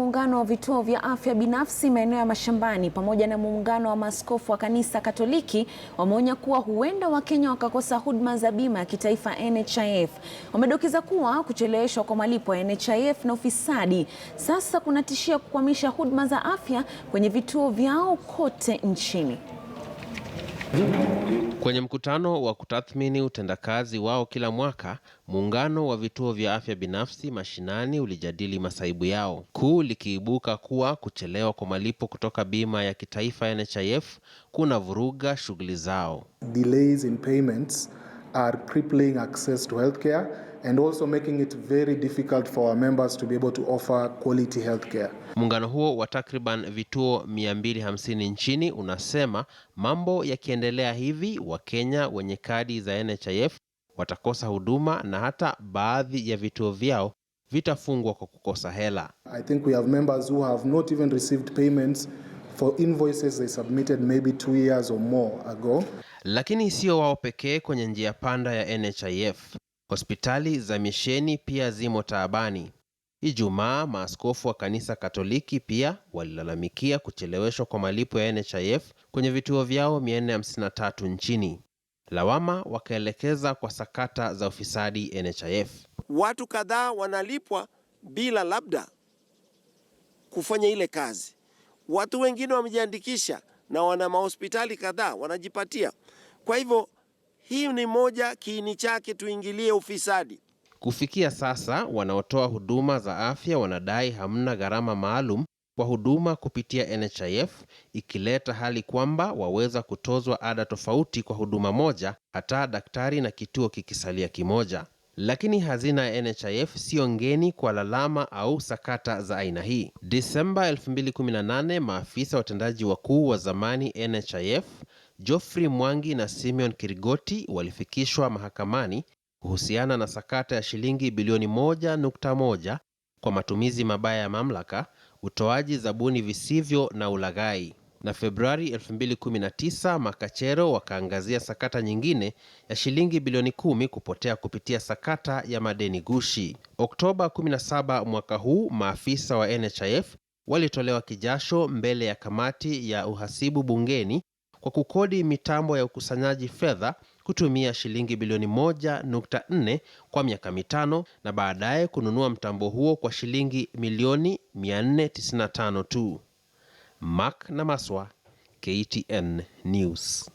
muungano wa vituo vya afya binafsi maeneo ya Mashambani pamoja na muungano wa Maaskofu wa Kanisa Katoliki wameonya kuwa huenda Wakenya wakakosa huduma za bima ya kitaifa NHIF. Wamedokeza kuwa kucheleweshwa kwa malipo ya NHIF na ufisadi sasa kunatishia kukwamisha huduma za afya kwenye vituo vyao kote nchini. Kwenye mkutano wa kutathmini utendakazi wao kila mwaka, muungano wa vituo vya afya binafsi mashinani ulijadili masaibu yao, kuu likiibuka kuwa kuchelewa kwa malipo kutoka bima ya kitaifa NHIF kuna vuruga shughuli zao. Delays in payments are crippling access to healthcare and also making it very difficult for our members to be able to offer quality healthcare. Muungano huo wa takriban vituo 250 nchini unasema mambo yakiendelea hivi, Wakenya wenye kadi za NHIF watakosa huduma na hata baadhi ya vituo vyao vitafungwa kwa kukosa hela. I think we have members who have not even received payments for invoices they submitted maybe 2 years or more ago. Lakini sio wao pekee kwenye njia panda ya NHIF. Hospitali za misheni pia zimo taabani. Ijumaa, maaskofu wa Kanisa Katoliki pia walilalamikia kucheleweshwa kwa malipo ya NHIF kwenye vituo vyao 453 nchini. Lawama wakaelekeza kwa sakata za ufisadi NHIF. Watu kadhaa wanalipwa bila labda kufanya ile kazi. Watu wengine wamejiandikisha na wana mahospitali kadhaa wanajipatia. Kwa hivyo hii ni moja kiini chake, tuingilie ufisadi. Kufikia sasa, wanaotoa huduma za afya wanadai hamna gharama maalum kwa huduma kupitia NHIF, ikileta hali kwamba waweza kutozwa ada tofauti kwa huduma moja, hata daktari na kituo kikisalia kimoja. Lakini hazina ya NHIF sio ngeni kwa lalama au sakata za aina hii. Disemba 2018, maafisa watendaji wakuu wa zamani NHIF, Geoffrey Mwangi na Simeon Kirigoti walifikishwa mahakamani kuhusiana na sakata ya shilingi bilioni 1.1 kwa matumizi mabaya ya mamlaka, utoaji zabuni visivyo na ulaghai. Na Februari 2019, makachero wakaangazia sakata nyingine ya shilingi bilioni 10 kupotea kupitia sakata ya madeni gushi. Oktoba 17 mwaka huu, maafisa wa NHIF walitolewa kijasho mbele ya kamati ya uhasibu bungeni kwa kukodi mitambo ya ukusanyaji fedha kutumia shilingi bilioni 1.4 kwa miaka 5 na baadaye kununua mtambo huo kwa shilingi milioni 495 tu. Mark na Maswa, KTN News.